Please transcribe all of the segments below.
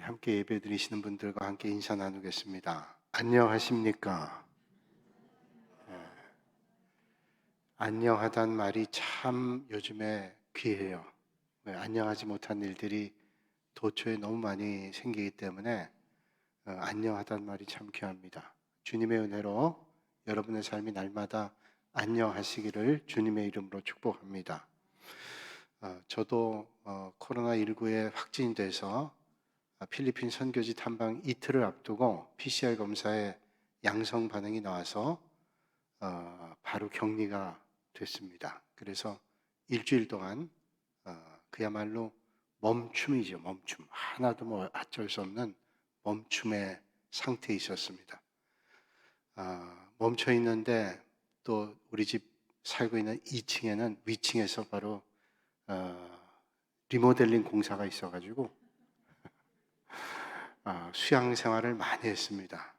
함께 예배드리시는 분들과 함께 인사 나누겠습니다. 안녕하십니까? 안녕하단 말이 참 요즘에 귀해요. 안녕하지 못한 일들이 도처에 너무 많이 생기기 때문에 안녕하단 말이 참 귀합니다. 주님의 은혜로 여러분의 삶이 날마다 안녕하시기를 주님의 이름으로 축복합니다. 저도 코로나19에 확진돼서 필리핀 선교지 탐방 이틀을 앞두고 PCR 검사에 양성 반응이 나와서 바로 격리가 됐습니다. 그래서 일주일 동안 그야말로 멈춤이죠. 멈춤. 하나도 뭐 어쩔 수 없는 멈춤의 상태에 있었습니다. 멈춰 있는데 또 우리 집 살고 있는 2층에는 위층에서 바로 리모델링 공사가 있어가지고 수양 생활을 많이 했습니다.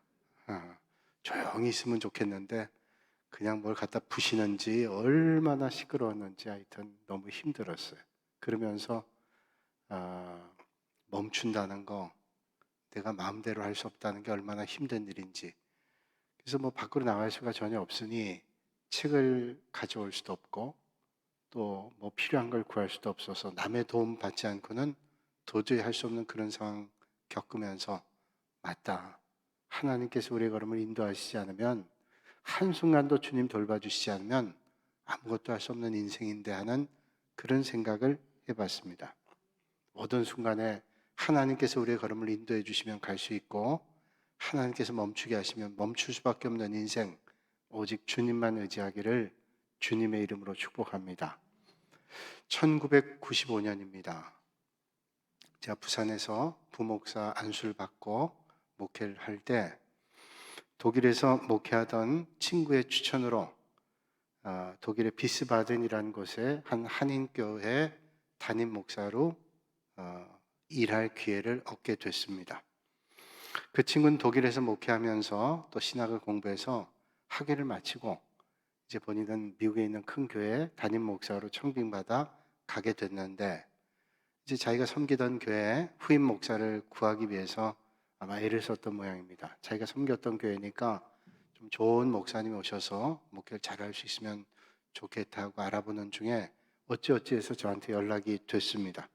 조용히 있으면 좋겠는데 그냥 뭘 갖다 부시는지 얼마나 시끄러웠는지 하여튼 너무 힘들었어요. 그러면서 멈춘다는 거, 내가 마음대로 할 수 없다는 게 얼마나 힘든 일인지. 그래서 뭐 밖으로 나갈 수가 전혀 없으니 책을 가져올 수도 없고 또 뭐 필요한 걸 구할 수도 없어서 남의 도움 받지 않고는 도저히 할 수 없는 그런 상황 겪으면서 맞다. 하나님께서 우리의 걸음을 인도하시지 않으면 한순간도 주님 돌봐주시지 않으면 아무것도 할 수 없는 인생인데 하는 그런 생각을 해봤습니다. 모든 순간에 하나님께서 우리의 걸음을 인도해 주시면 갈 수 있고 하나님께서 멈추게 하시면 멈출 수밖에 없는 인생, 오직 주님만 의지하기를 주님의 이름으로 축복합니다. 1995년입니다. 제가 부산에서 부목사 안수를 받고 목회를 할 때 독일에서 목회하던 친구의 추천으로 독일의 비스바덴이라는 곳에 한 한인교회 담임 목사로 일할 기회를 얻게 됐습니다. 그 친구는 독일에서 목회하면서 또 신학을 공부해서 학위를 마치고 이제 본인은 미국에 있는 큰 교회 담임 목사로 청빙받아 가게 됐는데 이제 자기가 섬기던 교회 후임 목사를 구하기 위해서 아마 애를 썼던 모양입니다. 자기가 섬겼던 교회니까 좀 좋은 목사님이 오셔서 목회를 잘할 수 있으면 좋겠다고 알아보는 중에 어찌어찌해서 저한테 연락이 됐습니다.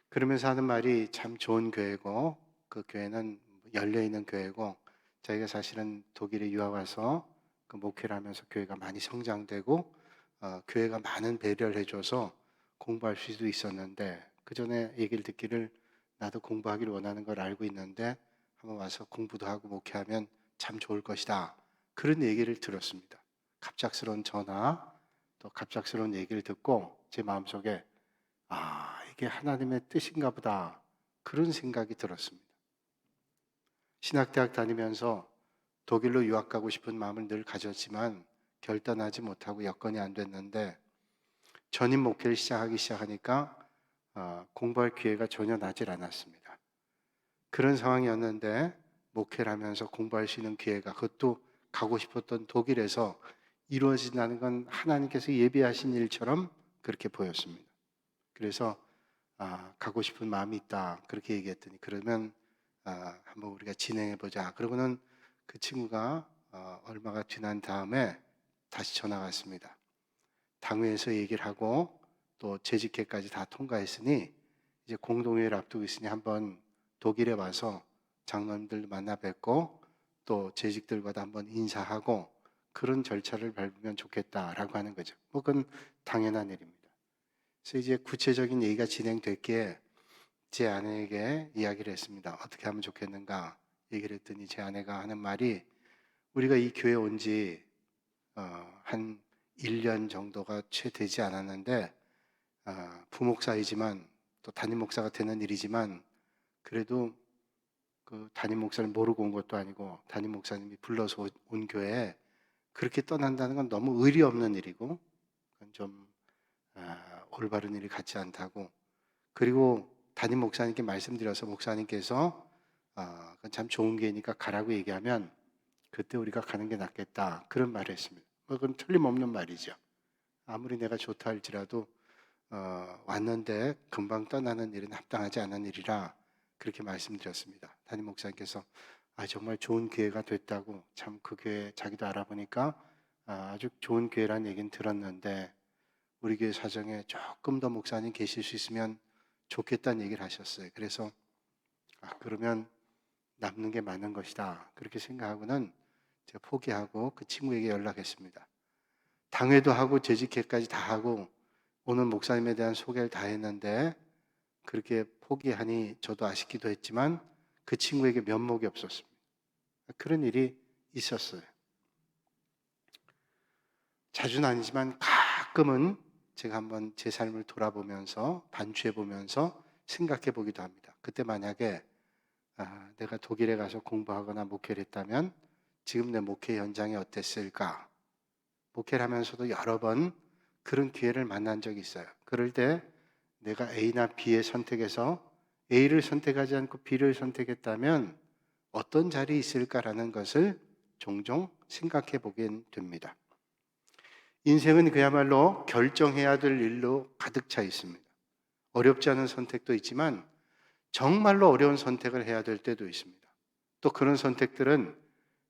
그러면서 하는 말이 참 좋은 교회고 그 교회는 열려있는 교회고 자기가 사실은 독일에 유학 와서 그 목회를 하면서 교회가 많이 성장되고 교회가 많은 배려를 해줘서 공부할 수도 있었는데 그 전에 얘기를 듣기를 나도 공부하기를 원하는 걸 알고 있는데 한번 와서 공부도 하고 목회하면 참 좋을 것이다. 그런 얘기를 들었습니다. 갑작스러운 전화 또 갑작스러운 얘기를 듣고 제 마음속에 이게 하나님의 뜻인가 보다. 그런 생각이 들었습니다. 신학대학 다니면서 독일로 유학 가고 싶은 마음을 늘 가졌지만 결단하지 못하고 여건이 안 됐는데 전임 목회를 시작하니까 공부할 기회가 전혀 나질 않았습니다. 그런 상황이었는데 목회를 하면서 공부할 수 있는 기회가 그것도 가고 싶었던 독일에서 이루어진다는 건 하나님께서 예비하신 일처럼 그렇게 보였습니다. 그래서 가고 싶은 마음이 있다 그렇게 얘기했더니 그러면 한번 우리가 진행해 보자. 그러고는 그 친구가 얼마가 지난 다음에 다시 전화가 왔습니다. 당회에서 얘기를 하고 또 재직회까지 다 통과했으니 이제 공동회의를 앞두고 있으니 한번 독일에 와서 장로님들 만나 뵙고 또 재직들과도 한번 인사하고 그런 절차를 밟으면 좋겠다라고 하는 거죠. 뭐 그건 당연한 일입니다. 그래서 이제 구체적인 얘기가 진행됐기에 제 아내에게 이야기를 했습니다. 어떻게 하면 좋겠는가 얘기를 했더니 제 아내가 하는 말이 우리가 이 교회 온 지 한 1년 정도가 채 되지 않았는데 부목사이지만 또 담임 목사가 되는 일이지만 그래도 그 담임 목사를 모르고 온 것도 아니고 담임 목사님이 불러서 온 교회에 그렇게 떠난다는 건 너무 의리 없는 일이고 그건 좀 올바른 일이 같지 않다고 그리고 담임 목사님께 말씀드려서 목사님께서 그건 참 좋은 교회니까 가라고 얘기하면 그때 우리가 가는 게 낫겠다 그런 말을 했습니다. 그건 틀림없는 말이죠. 아무리 내가 좋다 할지라도 왔는데 금방 떠나는 일은 합당하지 않은 일이라 그렇게 말씀드렸습니다. 담임 목사님께서 정말 좋은 기회가 됐다고, 참 그 교회 자기도 알아보니까 아주 좋은 교회라는 얘기는 들었는데 우리 교회 사정에 조금 더 목사님 계실 수 있으면 좋겠다는 얘기를 하셨어요. 그래서 그러면 남는 게 많은 것이다, 그렇게 생각하고는 제가 포기하고 그 친구에게 연락했습니다. 당회도 하고 재직회까지 다 하고 오늘 목사님에 대한 소개를 다 했는데 그렇게 포기하니 저도 아쉽기도 했지만 그 친구에게 면목이 없었습니다. 그런 일이 있었어요. 자주는 아니지만 가끔은 제가 한번 제 삶을 돌아보면서 반추해 보면서 생각해 보기도 합니다. 그때 만약에 내가 독일에 가서 공부하거나 목회를 했다면 지금 내 목회 현장이 어땠을까? 목회를 하면서도 여러 번 그런 기회를 만난 적이 있어요. 그럴 때 내가 A나 B의 선택에서 A를 선택하지 않고 B를 선택했다면 어떤 자리에 있을까라는 것을 종종 생각해 보게 됩니다. 인생은 그야말로 결정해야 될 일로 가득 차 있습니다. 어렵지 않은 선택도 있지만 정말로 어려운 선택을 해야 될 때도 있습니다. 또 그런 선택들은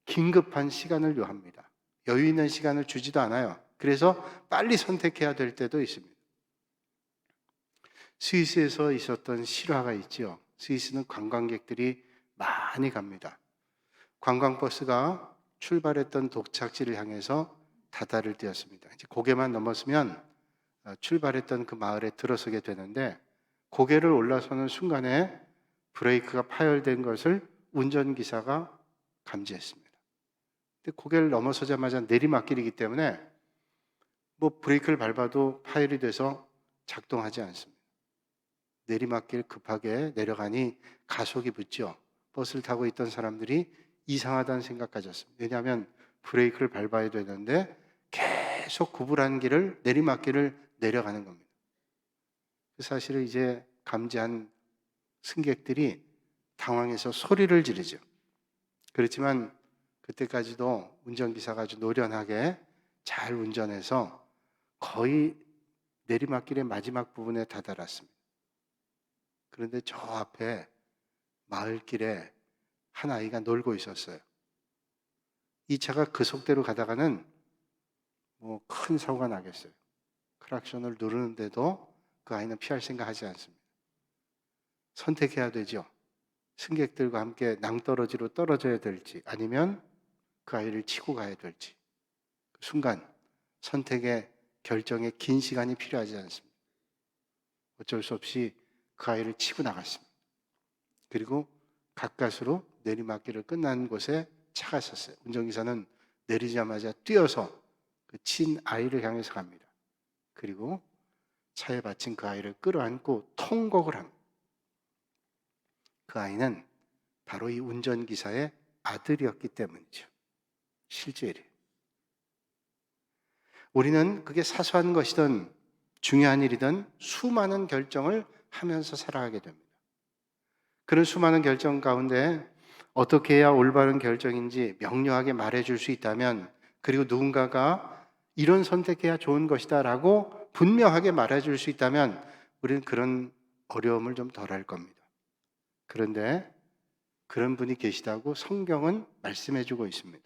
긴급한 시간을 요합니다. 여유 있는 시간을 주지도 않아요. 그래서 빨리 선택해야 될 때도 있습니다. 스위스에서 있었던 실화가 있죠. 스위스는 관광객들이 많이 갑니다. 관광버스가 출발했던 도착지를 향해서 다다를 띄었습니다. 이제 고개만 넘었으면 출발했던 그 마을에 들어서게 되는데 고개를 올라서는 순간에 브레이크가 파열된 것을 운전기사가 감지했습니다. 근데 고개를 넘어서자마자 내리막길이기 때문에 브레이크를 밟아도 파열이 돼서 작동하지 않습니다. 내리막길 급하게 내려가니 가속이 붙죠. 버스를 타고 있던 사람들이 이상하다는 생각 가졌습니다. 왜냐하면 브레이크를 밟아야 되는데 계속 구불한 길을, 내리막길을 내려가는 겁니다. 그 사실을 이제 감지한 승객들이 당황해서 소리를 지르죠. 그렇지만 그때까지도 운전기사가 아주 노련하게 잘 운전해서 거의 내리막길의 마지막 부분에 다다랐습니다. 그런데 저 앞에 마을길에 한 아이가 놀고 있었어요. 이 차가 그 속도로 가다가는 큰 사고가 나겠어요. 크락션을 누르는데도 그 아이는 피할 생각하지 않습니다. 선택해야 되죠. 승객들과 함께 낭떠러지로 떨어져야 될지 아니면 그 아이를 치고 가야 될지. 그 순간 선택의 결정에 긴 시간이 필요하지 않습니다. 어쩔 수 없이 그 아이를 치고 나갔습니다. 그리고 가까스로 내리막길을 끝난 곳에 차가 있었어요. 운전기사는 내리자마자 뛰어서 그 친 아이를 향해서 갑니다. 그리고 차에 받친 그 아이를 끌어안고 통곡을 합니다. 그 아이는 바로 이 운전기사의 아들이었기 때문이죠. 실제 일이에요. 우리는 그게 사소한 것이든 중요한 일이든 수많은 결정을 하면서 살아가게 됩니다. 그런 수많은 결정 가운데 어떻게 해야 올바른 결정인지 명료하게 말해줄 수 있다면, 그리고 누군가가 이런 선택해야 좋은 것이다 라고 분명하게 말해줄 수 있다면 우리는 그런 어려움을 좀 덜 할 겁니다. 그런데 그런 분이 계시다고 성경은 말씀해주고 있습니다.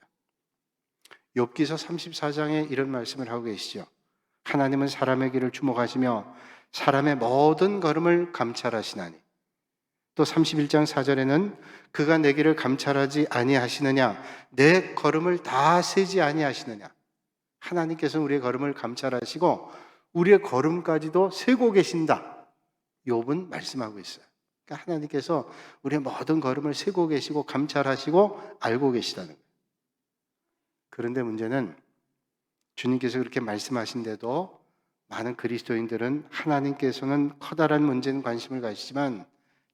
욥기서 34장에 이런 말씀을 하고 계시죠. 하나님은 사람의 길을 주목하시며 사람의 모든 걸음을 감찰하시나니. 또 31장 4절에는 그가 내 길을 감찰하지 아니하시느냐, 내 걸음을 다 세지 아니하시느냐. 하나님께서는 우리의 걸음을 감찰하시고 우리의 걸음까지도 세고 계신다. 욥은 말씀하고 있어요. 그러니까 하나님께서 우리의 모든 걸음을 세고 계시고 감찰하시고 알고 계시다는 거예요. 그런데 문제는 주님께서 그렇게 말씀하신데도 많은 그리스도인들은 하나님께서는 커다란 문제는 관심을 가지지만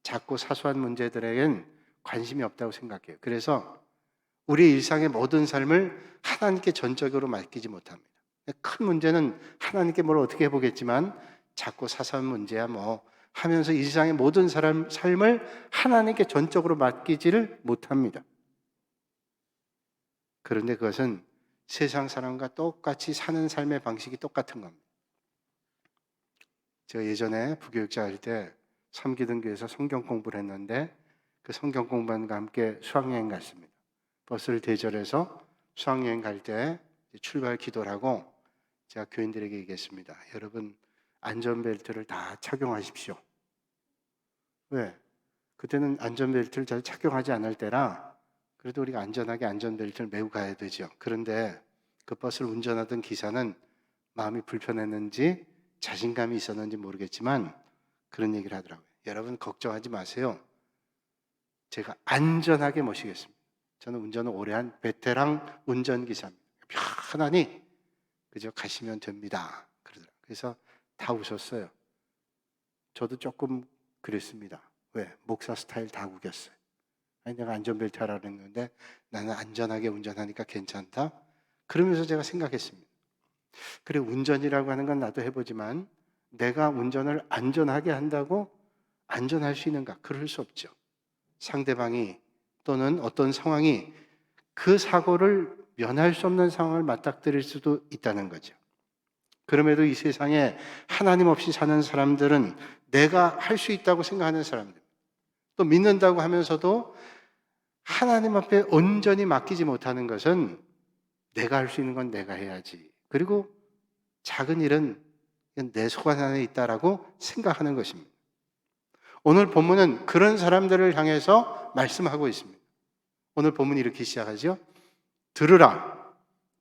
작고 사소한 문제들에겐 관심이 없다고 생각해요. 그래서 우리 일상의 모든 삶을 하나님께 전적으로 맡기지 못합니다. 큰 문제는 하나님께 뭘 어떻게 해보겠지만 작고 사소한 문제야 하면서 일상의 모든 삶을 하나님께 전적으로 맡기지를 못합니다. 그런데 그것은 세상 사람과 똑같이 사는 삶의 방식이 똑같은 겁니다. 제가 예전에 부교육자 할 때 섬기던 교회에서 성경 공부를 했는데 그 성경 공부원과 함께 수학여행 갔습니다. 버스를 대절해서 수학여행 갈 때 출발 기도를 하고 제가 교인들에게 얘기했습니다. 여러분 안전벨트를 다 착용하십시오. 왜? 그때는 안전벨트를 잘 착용하지 않을 때라 그래도 우리가 안전하게 안전벨트를 메고 가야 되죠. 그런데 그 버스를 운전하던 기사는 마음이 불편했는지 자신감이 있었는지 모르겠지만 그런 얘기를 하더라고요. 여러분 걱정하지 마세요. 제가 안전하게 모시겠습니다. 저는 운전을 오래 한 베테랑 운전기사입니다. 편안히 그저 가시면 됩니다. 그러더라고요. 그래서 다 웃었어요. 저도 조금 그랬습니다. 왜? 목사 스타일 다 구겼어요. 아니 내가 안전벨트 하라고 했는데 나는 안전하게 운전하니까 괜찮다. 그러면서 제가 생각했습니다. 그래 운전이라고 하는 건 나도 해보지만 내가 운전을 안전하게 한다고 안전할 수 있는가? 그럴 수 없죠. 상대방이 또는 어떤 상황이 그 사고를 면할 수 없는 상황을 맞닥뜨릴 수도 있다는 거죠. 그럼에도 이 세상에 하나님 없이 사는 사람들은 내가 할 수 있다고 생각하는 사람들, 또 믿는다고 하면서도 하나님 앞에 온전히 맡기지 못하는 것은 내가 할 수 있는 건 내가 해야지. 그리고 작은 일은 내 소관 안에 있다라고 생각하는 것입니다. 오늘 본문은 그런 사람들을 향해서 말씀하고 있습니다. 오늘 본문이 이렇게 시작하죠. 들으라.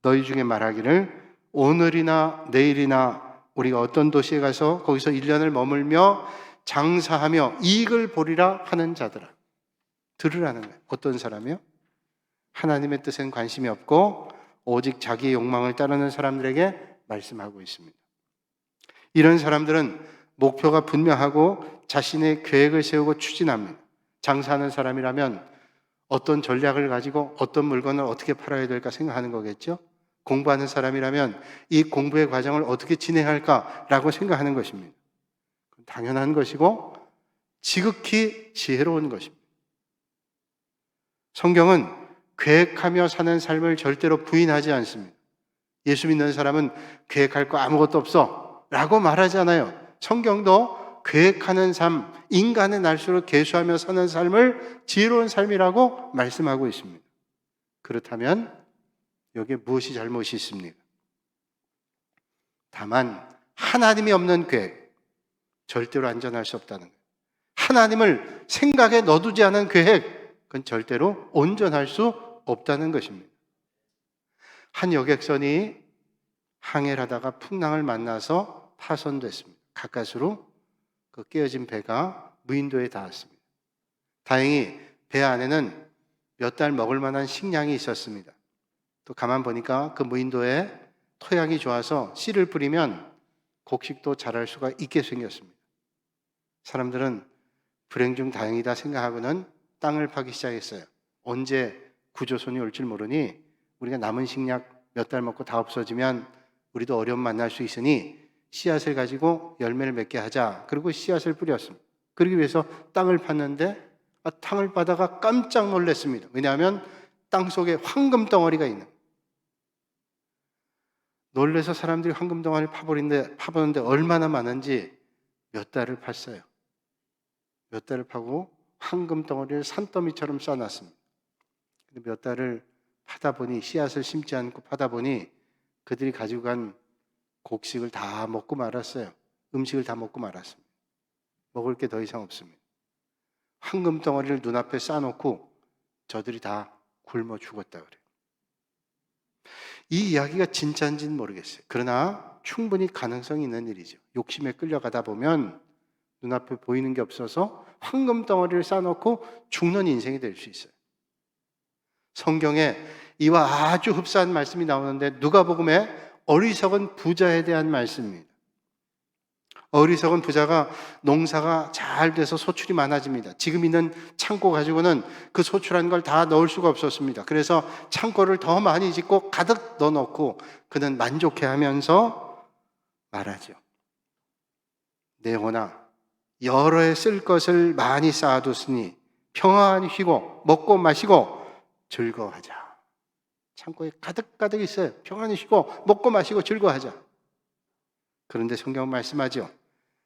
너희 중에 말하기를 오늘이나 내일이나 우리가 어떤 도시에 가서 거기서 1년을 머물며 장사하며 이익을 보리라 하는 자들아. 들으라는 거예요. 어떤 사람이요? 하나님의 뜻엔 관심이 없고 오직 자기의 욕망을 따르는 사람들에게 말씀하고 있습니다. 이런 사람들은 목표가 분명하고 자신의 계획을 세우고 추진합니다. 장사하는 사람이라면 어떤 전략을 가지고 어떤 물건을 어떻게 팔아야 될까 생각하는 거겠죠. 공부하는 사람이라면 이 공부의 과정을 어떻게 진행할까라고 생각하는 것입니다. 당연한 것이고 지극히 지혜로운 것입니다. 성경은 계획하며 사는 삶을 절대로 부인하지 않습니다. 예수 믿는 사람은 계획할 거 아무것도 없어 라고 말하잖아요. 성경도 계획하는 삶, 인간의 날수를 계수하며 사는 삶을 지혜로운 삶이라고 말씀하고 있습니다. 그렇다면 여기에 무엇이 잘못이 있습니까? 다만 하나님이 없는 계획, 절대로 안전할 수 없다는 거예요. 하나님을 생각에 넣어두지 않은 계획, 그건 절대로 온전할 수 없다는 것입니다. 한 여객선이 항해를 하다가 풍랑을 만나서 파손됐습니다. 가까스로 그 깨어진 배가 무인도에 닿았습니다. 다행히 배 안에는 몇 달 먹을 만한 식량이 있었습니다. 또 가만 보니까 그 무인도에 토양이 좋아서 씨를 뿌리면 곡식도 자랄 수가 있게 생겼습니다. 사람들은 불행 중 다행이다 생각하고는 땅을 파기 시작했어요. 언제 구조선이 올 줄 모르니 우리가 남은 식량 몇 달 먹고 다 없어지면 우리도 어려움 만날 수 있으니 씨앗을 가지고 열매를 맺게 하자. 그리고 씨앗을 뿌렸습니다. 그러기 위해서 땅을 팠는데 땅을 파다가 깜짝 놀랐습니다. 왜냐하면 땅 속에 황금 덩어리가 있는 거예요. 놀라서 사람들이 황금 덩어리를 파보는데 얼마나 많은지 몇 달을 팠어요. 몇 달을 파고 황금 덩어리를 산더미처럼 쌓아놨습니다. 몇 달을 파다 보니 씨앗을 심지 않고 파다 보니 그들이 가지고 간 곡식을 다 먹고 말았어요. 음식을 다 먹고 말았습니다. 먹을 게 더 이상 없습니다. 황금 덩어리를 눈앞에 쌓아놓고 저들이 다 굶어 죽었다 그래요. 이 이야기가 진짜인지는 모르겠어요. 그러나 충분히 가능성이 있는 일이죠. 욕심에 끌려가다 보면 눈앞에 보이는 게 없어서 황금 덩어리를 쌓아놓고 죽는 인생이 될 수 있어요. 성경에 이와 아주 흡사한 말씀이 나오는데 누가복음에 어리석은 부자에 대한 말씀입니다. 어리석은 부자가 농사가 잘 돼서 소출이 많아집니다. 지금 있는 창고 가지고는 그 소출한 걸 다 넣을 수가 없었습니다. 그래서 창고를 더 많이 짓고 가득 넣어놓고 그는 만족해하면서 말하죠. 내 혼아 여러 해 쓸 것을 많이 쌓아뒀으니 평안히 쉬고 먹고 마시고 즐거워하자. 창고에 가득 있어요. 평안히 쉬고 먹고 마시고 즐거워하자. 그런데 성경은 말씀하죠.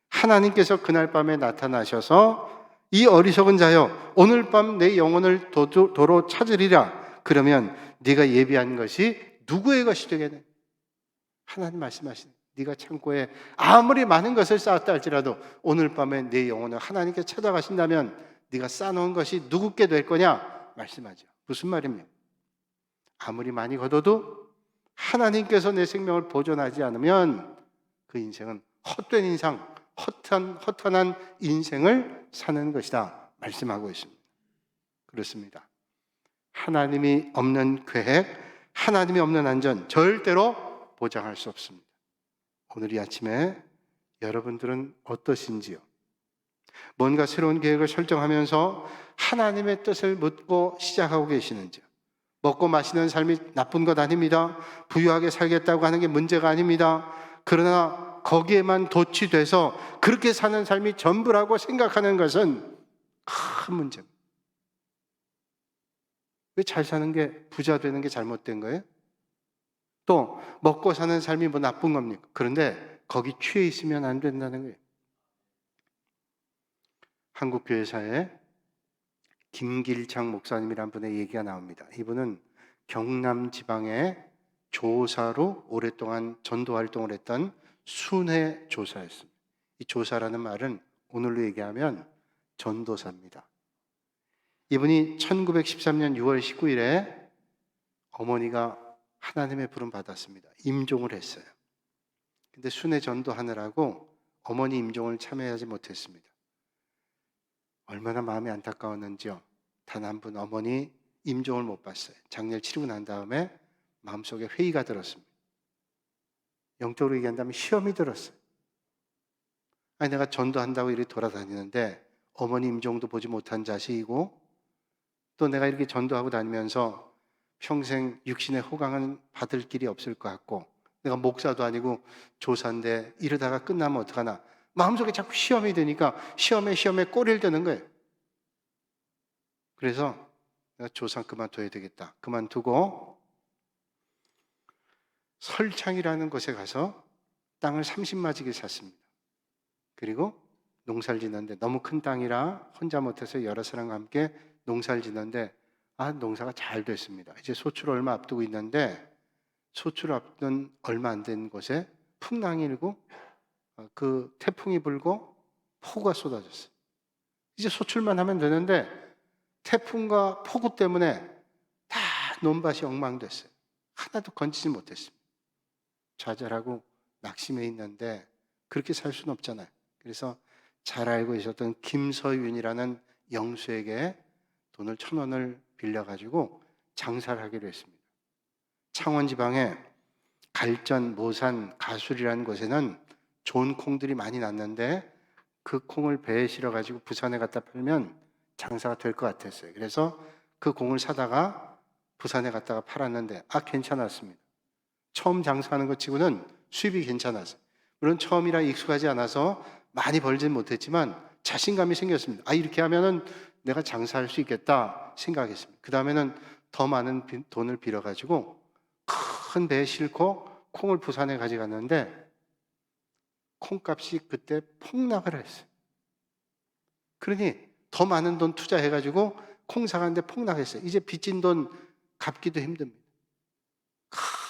하나님께서 그날 밤에 나타나셔서 이 어리석은 자여, 오늘 밤 내 영혼을 도로 찾으리라. 그러면 네가 예비한 것이 누구의 것이 되겠네? 하나님 말씀하시네. 네가 창고에 아무리 많은 것을 쌓았다 할지라도 오늘 밤에 내 영혼을 하나님께 찾아가신다면 네가 쌓아놓은 것이 누구께 될 거냐? 말씀하죠. 무슨 말입니까? 아무리 많이 거둬도 하나님께서 내 생명을 보존하지 않으면 그 인생은 헛된 인생, 허탄한 인생을 사는 것이다 말씀하고 있습니다. 그렇습니다. 하나님이 없는 계획, 하나님이 없는 안전 절대로 보장할 수 없습니다. 오늘 이 아침에 여러분들은 어떠신지요? 뭔가 새로운 계획을 설정하면서 하나님의 뜻을 묻고 시작하고 계시는지요? 먹고 마시는 삶이 나쁜 것 아닙니다. 부유하게 살겠다고 하는 게 문제가 아닙니다. 그러나 거기에만 도취돼서 그렇게 사는 삶이 전부라고 생각하는 것은 큰 문제입니다. 왜 잘 사는 게, 부자 되는 게 잘못된 거예요? 또 먹고 사는 삶이 뭐 나쁜 겁니까? 그런데 거기 취해 있으면 안 된다는 거예요. 한국교회사에 김길창 목사님이란 분의 얘기가 나옵니다. 이분은 경남 지방의 조사로 오랫동안 전도 활동을 했던 순회 조사였습니다. 이 조사라는 말은 오늘로 얘기하면 전도사입니다. 이분이 1913년 6월 19일에 어머니가 하나님의 부름 받았습니다. 임종을 했어요. 근데 순회 전도하느라고 어머니 임종을 참여하지 못했습니다. 얼마나 마음이 안타까웠는지요. 단 한 분 어머니 임종을 못 봤어요. 장례를 치르고 난 다음에 마음속에 회의가 들었습니다. 영적으로 얘기한다면 시험이 들었어요. 아니, 내가 전도한다고 이렇게 돌아다니는데 어머니 임종도 보지 못한 자식이고 또 내가 이렇게 전도하고 다니면서 평생 육신의 호강은 받을 길이 없을 것 같고 내가 목사도 아니고 조사인데 이러다가 끝나면 어떡하나. 마음속에 자꾸 시험이 되니까 시험에 꼬리를 드는 거예요. 그래서 내가 조사 그만둬야 되겠다. 그만두고 설창이라는 곳에 가서 땅을 30마지게 샀습니다. 그리고 농사를 짓는데 너무 큰 땅이라 혼자 못해서 여러 사람과 함께 농사를 짓는데 농사가 잘 됐습니다. 이제 소출 얼마 앞두고 있는데 소출 앞둔 얼마 안 된 곳에 풍랑이 일고 그 태풍이 불고 폭우가 쏟아졌어요. 이제 소출만 하면 되는데 태풍과 폭우 때문에 다 논밭이 엉망됐어요. 하나도 건지지 못했습니다. 좌절하고 낙심해 있는데 그렇게 살 수는 없잖아요. 그래서 잘 알고 있었던 김서윤이라는 영수에게 돈을 1,000원을 빌려가지고 장사를 하기로 했습니다. 창원지방에 갈전, 모산, 가술이라는 곳에는 좋은 콩들이 많이 났는데 그 콩을 배에 실어가지고 부산에 갖다 팔면 장사가 될 것 같았어요. 그래서 그 콩을 사다가 부산에 갖다가 팔았는데 괜찮았습니다. 처음 장사하는 것 치고는 수입이 괜찮았어요. 물론 처음이라 익숙하지 않아서 많이 벌진 못했지만 자신감이 생겼습니다. 이렇게 하면은 내가 장사할 수 있겠다 생각했습니다. 그 다음에는 더 많은 돈을 빌어가지고 큰 배에 싣고 콩을 부산에 가져갔는데 콩값이 그때 폭락을 했어요. 그러니 더 많은 돈 투자해가지고 콩 사가는데 폭락했어요. 이제 빚진 돈 갚기도 힘듭니다.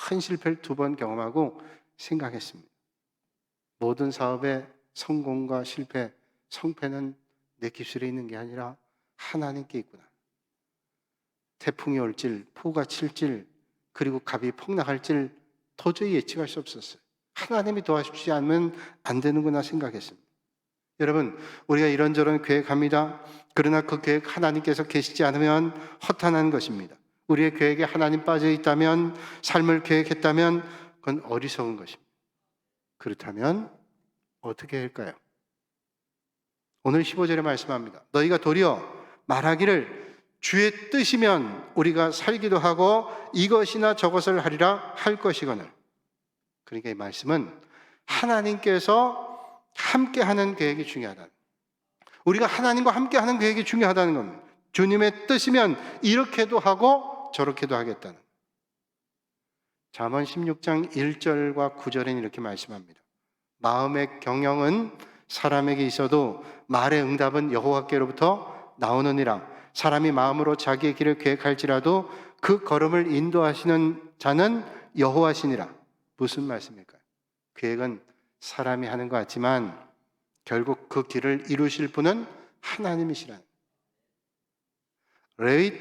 큰 실패를 2번 경험하고 생각했습니다. 모든 사업의 성공과 실패, 성패는 내 기술에 있는 게 아니라 하나님께 있구나. 태풍이 올질, 폭우가 칠질, 그리고 값이 폭락할질 도저히 예측할 수 없었어요. 하나님이 도와주지 않으면 안 되는구나 생각했습니다. 여러분, 우리가 이런저런 계획합니다. 그러나 그 계획 하나님께서 계시지 않으면 허탄한 것입니다. 우리의 계획에 하나님 빠져 있다면, 삶을 계획했다면 그건 어리석은 것입니다. 그렇다면 어떻게 할까요? 오늘 15절에 말씀합니다. 너희가 도리어 말하기를 주의 뜻이면 우리가 살기도 하고 이것이나 저것을 하리라 할 것이거늘. 그러니까 이 말씀은 하나님께서 함께하는 계획이 중요하다. 우리가 하나님과 함께하는 계획이 중요하다는 겁니다. 주님의 뜻이면 이렇게도 하고 저렇게도 하겠다는. 잠언 16장 1절과 9절에는 이렇게 말씀합니다. 마음의 경영은 사람에게 있어도 말의 응답은 여호와께로부터 나오느니라. 사람이 마음으로 자기의 길을 계획할지라도 그 걸음을 인도하시는 자는 여호와시니라. 무슨 말씀일까요? 계획은 사람이 하는 것 같지만 결국 그 길을 이루실 분은 하나님이시라는. 레이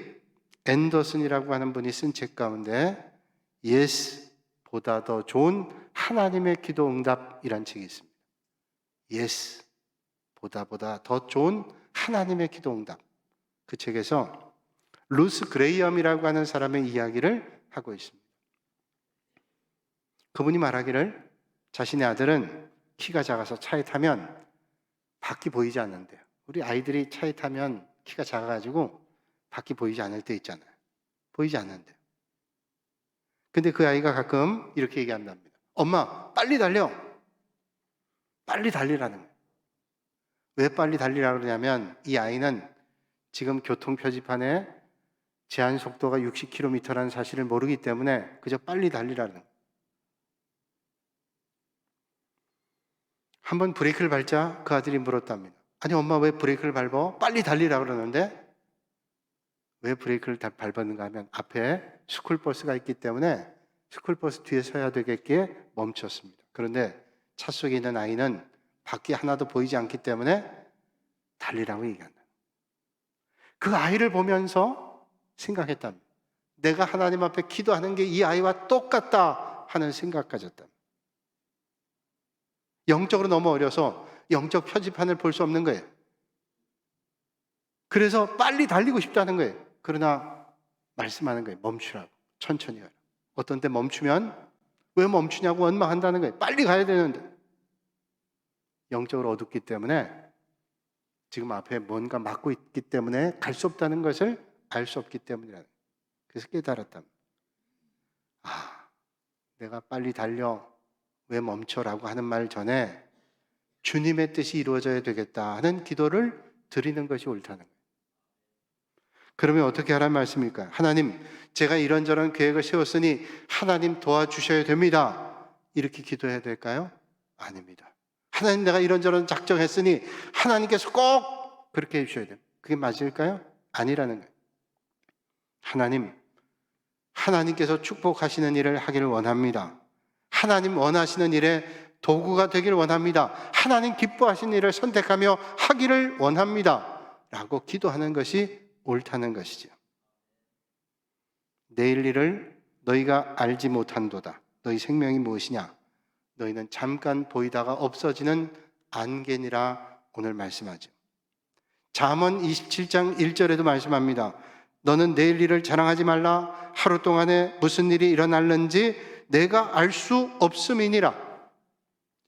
앤더슨이라고 하는 분이 쓴 책 가운데 Yes보다 더 좋은 하나님의 기도 응답이란 책이 있습니다. Yes보다 더 좋은 하나님의 기도 응답. 그 책에서 루스 그레이엄이라고 하는 사람의 이야기를 하고 있습니다. 그분이 말하기를 자신의 아들은 키가 작아서 차에 타면 밖이 보이지 않는데요. 우리 아이들이 차에 타면 키가 작아가지고 밖이 보이지 않을 때 있잖아요. 보이지 않는데요. 근데 그 아이가 가끔 이렇게 얘기한답니다. 엄마, 빨리 달려! 빨리 달리라는 거예요. 왜 빨리 달리라고 그러냐면 이 아이는 지금 교통 표지판에 제한 속도가 60km라는 사실을 모르기 때문에 그저 빨리 달리라는 거예요. 한번 브레이크를 밟자 그 아들이 물었답니다. 아니 엄마 왜 브레이크를 밟아? 빨리 달리라고 그러는데 왜 브레이크를 밟았는가 하면 앞에 스쿨버스가 있기 때문에 스쿨버스 뒤에 서야 되겠기에 멈췄습니다. 그런데 차 속에 있는 아이는 밖이 하나도 보이지 않기 때문에 달리라고 얘기한다. 그 아이를 보면서 생각했답니다. 내가 하나님 앞에 기도하는 게 이 아이와 똑같다 하는 생각 가졌답니다. 영적으로 너무 어려서 영적 표지판을 볼 수 없는 거예요. 그래서 빨리 달리고 싶다는 거예요. 그러나 말씀하는 거예요. 멈추라고. 천천히 가라. 어떤 때 멈추면 왜 멈추냐고 원망한다는 거예요. 빨리 가야 되는데. 영적으로 어둡기 때문에 지금 앞에 뭔가 막고 있기 때문에 갈 수 없다는 것을 알 수 없기 때문이라는 거예요. 그래서 깨달았답니다. 내가 빨리 달려 왜 멈춰라고 하는 말 전에 주님의 뜻이 이루어져야 되겠다 하는 기도를 드리는 것이 옳다는 거예요. 그러면 어떻게 하라는 말씀일까요? 하나님, 제가 이런저런 계획을 세웠으니 하나님 도와주셔야 됩니다. 이렇게 기도해야 될까요? 아닙니다. 하나님, 내가 이런저런 작정했으니 하나님께서 꼭 그렇게 해주셔야 돼요. 그게 맞을까요? 아니라는 거예요. 하나님, 하나님께서 축복하시는 일을 하기를 원합니다. 하나님 원하시는 일에 도구가 되기를 원합니다. 하나님 기뻐하시는 일을 선택하며 하기를 원합니다. 라고 기도하는 것이 옳다는 것이죠. 내일 일을 너희가 알지 못한도다. 너희 생명이 무엇이냐? 너희는 잠깐 보이다가 없어지는 안개니라 오늘 말씀하죠. 잠언 27장 1절에도 말씀합니다. 너는 내일 일을 자랑하지 말라. 하루 동안에 무슨 일이 일어날는지 내가 알 수 없음이니라.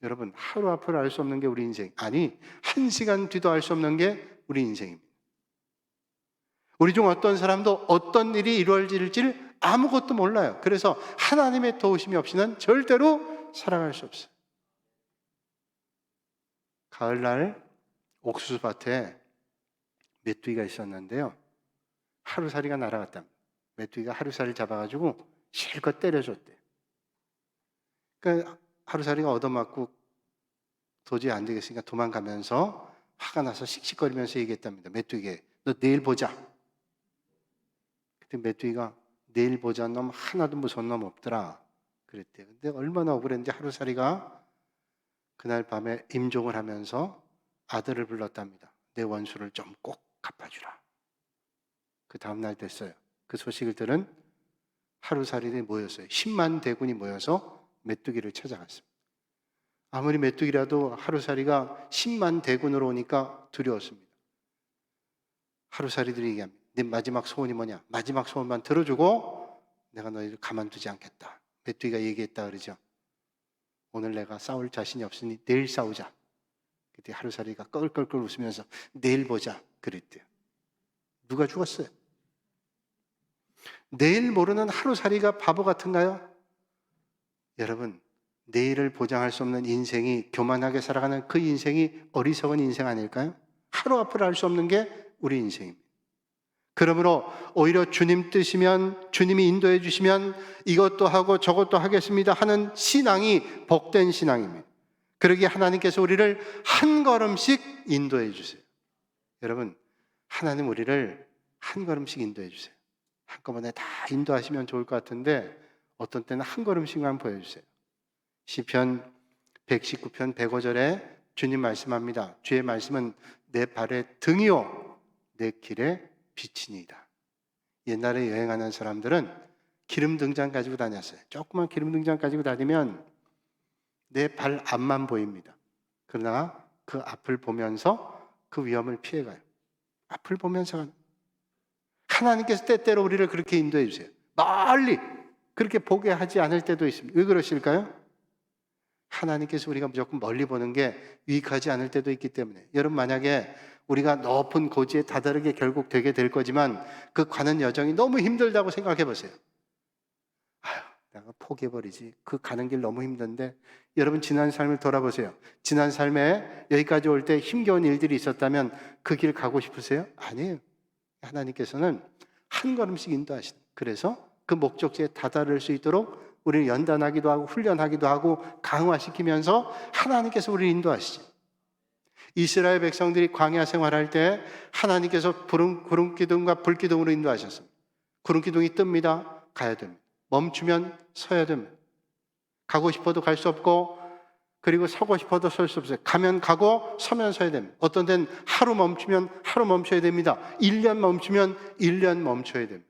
여러분, 하루 앞을 알 수 없는 게 우리 인생. 아니, 1시간 뒤도 알 수 없는 게 우리 인생입니다. 우리 중 어떤 사람도 어떤 일이 이루어질지 아무것도 몰라요. 그래서 하나님의 도우심이 없이는 절대로 살아갈 수 없어요. 가을날 옥수수밭에 메뚜기가 있었는데요. 하루살이가 날아갔답니다. 메뚜기가 하루살을 잡아가지고 실컷 때려줬대요. 그러니까 하루살이가 얻어맞고 도저히 안 되겠으니까 도망가면서 화가 나서 씩씩거리면서 얘기했답니다. 메뚜기에, 너 내일 보자. 그때 메뚜기가 내일 보자는 놈 하나도 무서운 놈 없더라 그랬대요. 근데 얼마나 억울했는지 하루살이가 그날 밤에 임종을 하면서 아들을 불렀답니다. 내 원수를 좀 꼭 갚아주라. 그 다음날 됐어요. 그 소식을 들은 하루살이들이 모였어요. 10만 대군이 모여서 메뚜기를 찾아갔습니다. 아무리 메뚜기라도 하루살이가 10만 대군으로 오니까 두려웠습니다. 하루살이들이 얘기합니다. 네 마지막 소원이 뭐냐? 마지막 소원만 들어주고 내가 너희를 가만두지 않겠다. 메뚜기가 얘기했다 그러죠. 오늘 내가 싸울 자신이 없으니 내일 싸우자. 그때 하루살이가 껄껄껄 웃으면서 내일 보자 그랬대요. 누가 죽었어요? 내일 모르는 하루살이가 바보 같은가요? 여러분, 내일을 보장할 수 없는 인생이, 교만하게 살아가는 그 인생이 어리석은 인생 아닐까요? 하루 앞을 알 수 없는 게 우리 인생입니다. 그러므로 오히려 주님 뜻이면, 주님이 인도해 주시면 이것도 하고 저것도 하겠습니다 하는 신앙이 복된 신앙입니다. 그러기에 하나님께서 우리를 한 걸음씩 인도해 주세요. 여러분, 하나님 우리를 한 걸음씩 인도해 주세요. 한꺼번에 다 인도하시면 좋을 것 같은데 어떤 때는 한 걸음씩만 보여주세요. 시편 119편 105절에 주님 말씀합니다. 주의 말씀은 내 발의 등이요 내 길의 빛이니이다. 옛날에 여행하는 사람들은 기름 등잔 가지고 다녔어요. 조그만 기름 등잔 가지고 다니면 내 발 앞만 보입니다. 그러나 그 앞을 보면서 그 위험을 피해가요. 앞을 보면서 가는. 하나님께서 때때로 우리를 그렇게 인도해 주세요. 멀리 그렇게 보게 하지 않을 때도 있습니다. 왜 그러실까요? 하나님께서 우리가 무조건 멀리 보는 게 유익하지 않을 때도 있기 때문에. 여러분, 만약에 우리가 높은 고지에 다다르게 결국 되게 될 거지만 그 가는 여정이 너무 힘들다고 생각해 보세요. 아휴, 내가 포기해버리지. 그 가는 길 너무 힘든데. 여러분, 지난 삶을 돌아보세요. 지난 삶에 여기까지 올 때 힘겨운 일들이 있었다면 그 길 가고 싶으세요? 아니에요. 하나님께서는 한 걸음씩 인도하시다. 그래서 그 목적지에 다다를 수 있도록 우리를 연단하기도 하고 훈련하기도 하고 강화시키면서 하나님께서 우리를 인도하시죠. 이스라엘 백성들이 광야 생활할 때 하나님께서 구름 기둥과 불 기둥으로 인도하셨습니다. 구름 기둥이 뜹니다. 가야 됩니다. 멈추면 서야 됩니다. 가고 싶어도 갈 수 없고, 그리고 서고 싶어도 설 수 없어요. 가면 가고 서면 서야 됩니다. 어떤 데는 하루 멈추면 하루 멈춰야 됩니다. 1년 멈추면 1년 멈춰야 됩니다.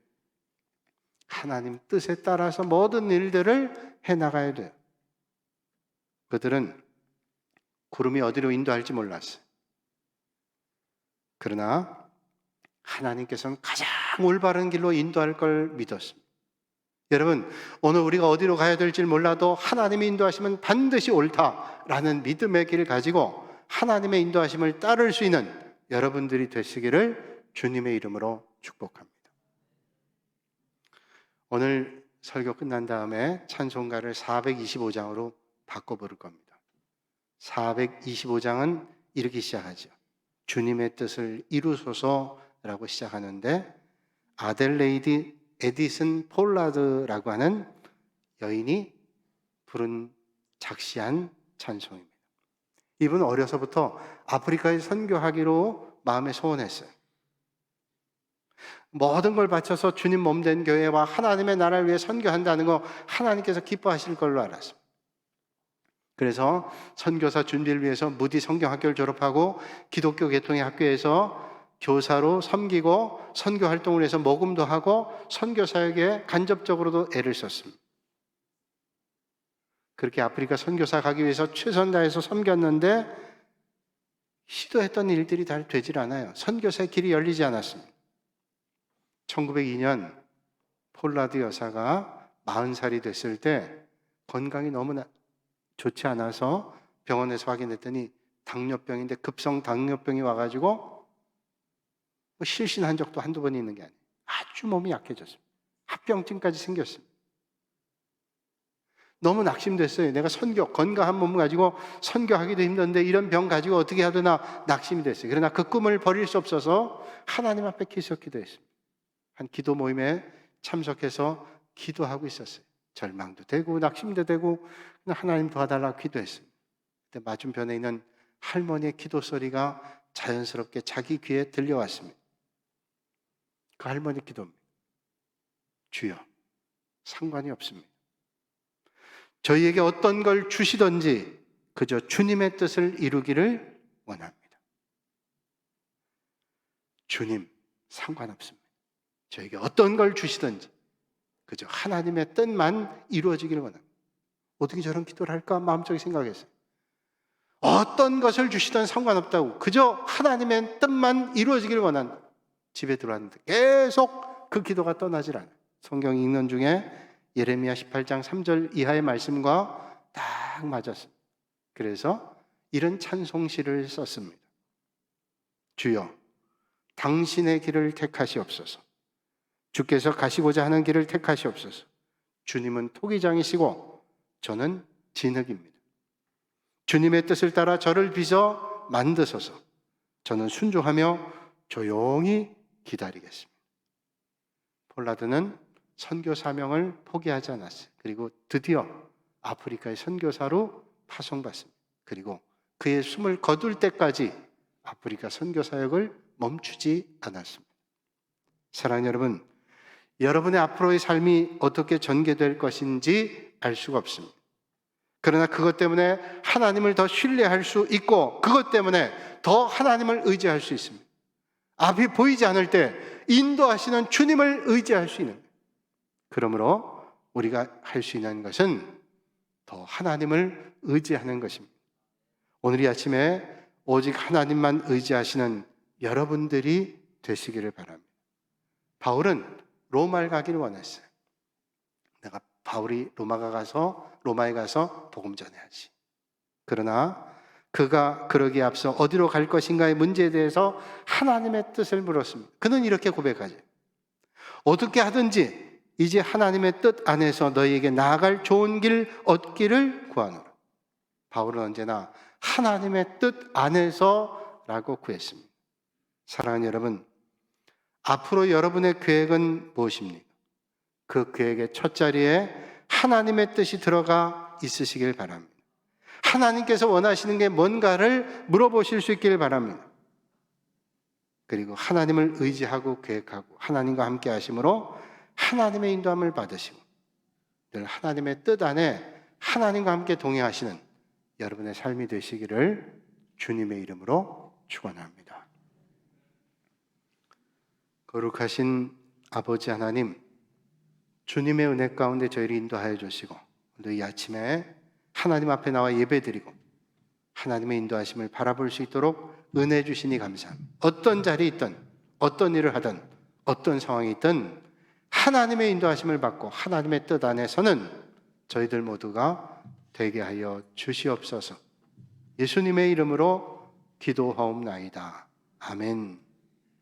하나님 뜻에 따라서 모든 일들을 해나가야 돼요. 그들은 구름이 어디로 인도할지 몰랐어요. 그러나 하나님께서는 가장 올바른 길로 인도할 걸 믿었습니다. 여러분, 오늘 우리가 어디로 가야 될지 몰라도 하나님이 인도하시면 반드시 옳다라는 믿음의 길을 가지고 하나님의 인도하심을 따를 수 있는 여러분들이 되시기를 주님의 이름으로 축복합니다. 오늘 설교 끝난 다음에 찬송가를 425장으로 바꿔 부를 겁니다. 425장은 이렇게 시작하죠. 주님의 뜻을 이루소서라고 시작하는데 아델레이드 에디슨 폴라드라고 하는 여인이 부른 작시한 찬송입니다. 이분은 어려서부터 아프리카에 선교하기로 마음에 소원했어요. 모든 걸 바쳐서 주님 몸된 교회와 하나님의 나라를 위해 선교한다는 거 하나님께서 기뻐하실 걸로 알았습니다. 그래서 선교사 준비를 위해서 무디 성경학교를 졸업하고 기독교 계통의 학교에서 교사로 섬기고 선교 활동을 해서 모금도 하고 선교 사역에 간접적으로도 애를 썼습니다. 그렇게 아프리카 선교사 가기 위해서 최선 다해서 섬겼는데 시도했던 일들이 잘 되질 않아요. 선교사의 길이 열리지 않았습니다. 1902년 폴라드 여사가 40살이 됐을 때 건강이 너무나 좋지 않아서 병원에서 확인했더니 당뇨병인데 급성 당뇨병이 와가지고 실신한 적도 한두 번 있는 게 아니에요. 아주 몸이 약해졌습니다. 합병증까지 생겼습니다. 너무 낙심됐어요. 내가 건강한 몸을 가지고 선교하기도 힘든데 이런 병 가지고 어떻게 해야 되나 낙심이 됐어요. 그러나 그 꿈을 버릴 수 없어서 하나님 앞에 계속 기도했습니다. 한 기도 모임에 참석해서 기도하고 있었어요. 절망도 되고 낙심도 되고 하나님 도와달라고 기도했습니다. 그때 맞은편에 있는 할머니의 기도 소리가 자연스럽게 자기 귀에 들려왔습니다. 그 할머니 기도입니다. 주여, 상관이 없습니다. 저희에게 어떤 걸 주시든지 그저 주님의 뜻을 이루기를 원합니다. 주님, 상관없습니다. 저에게 어떤 걸 주시든지 그저 하나님의 뜻만 이루어지기를 원합니다. 어떻게 저런 기도를 할까 마음속에 생각했어요. 어떤 것을 주시든 상관없다고 그저 하나님의 뜻만 이루어지기를 원한다. 집에 들어왔는데 계속 그 기도가 떠나질 않아요. 성경 읽는 중에 예레미야 18장 3절 이하의 말씀과 딱 맞았습니다. 그래서 이런 찬송시를 썼습니다. 주여, 당신의 길을 택하시옵소서. 주께서 가시고자 하는 길을 택하시옵소서. 주님은 토기장이시고 저는 진흙입니다. 주님의 뜻을 따라 저를 빚어 만드소서. 저는 순종하며 조용히 기다리겠습니다. 폴라드는 선교 사명을 포기하지 않았어요. 그리고 드디어 아프리카의 선교사로 파송받습니다. 그리고 그의 숨을 거둘 때까지 아프리카 선교 사역을 멈추지 않았습니다. 사랑하는 여러분, 여러분의 앞으로의 삶이 어떻게 전개될 것인지 알 수가 없습니다. 그러나 그것 때문에 하나님을 더 신뢰할 수 있고 그것 때문에 더 하나님을 의지할 수 있습니다. 앞이 보이지 않을 때 인도하시는 주님을 의지할 수 있는 거예요. 그러므로 우리가 할 수 있는 것은 더 하나님을 의지하는 것입니다. 오늘 이 아침에 오직 하나님만 의지하시는 여러분들이 되시기를 바랍니다. 바울은 로마를 가기를 원했어요. 내가 바울이 로마에 가서 복음 전해야지. 그러나 그가 그러기에 앞서 어디로 갈 것인가의 문제에 대해서 하나님의 뜻을 물었습니다. 그는 이렇게 고백하죠. 어떻게 하든지 이제 하나님의 뜻 안에서 너희에게 나아갈 좋은 길 얻기를 구하노라. 바울은 언제나 하나님의 뜻 안에서라고 구했습니다. 사랑하는 여러분, 앞으로 여러분의 계획은 무엇입니까? 그 계획의 첫 자리에 하나님의 뜻이 들어가 있으시길 바랍니다. 하나님께서 원하시는 게 뭔가를 물어보실 수 있기를 바랍니다. 그리고 하나님을 의지하고 계획하고 하나님과 함께 하심으로 하나님의 인도함을 받으시고 늘 하나님의 뜻 안에 하나님과 함께 동행하시는 여러분의 삶이 되시기를 주님의 이름으로 축원합니다. 거룩하신 아버지 하나님, 주님의 은혜 가운데 저희를 인도하여 주시고 오늘 이 아침에 하나님 앞에 나와 예배드리고 하나님의 인도하심을 바라볼 수 있도록 은혜 주시니 감사합니다. 어떤 자리에 있든 어떤 일을 하든 어떤 상황이 있든 하나님의 인도하심을 받고 하나님의 뜻 안에서는 저희들 모두가 되게 하여 주시옵소서. 예수님의 이름으로 기도하옵나이다. 아멘.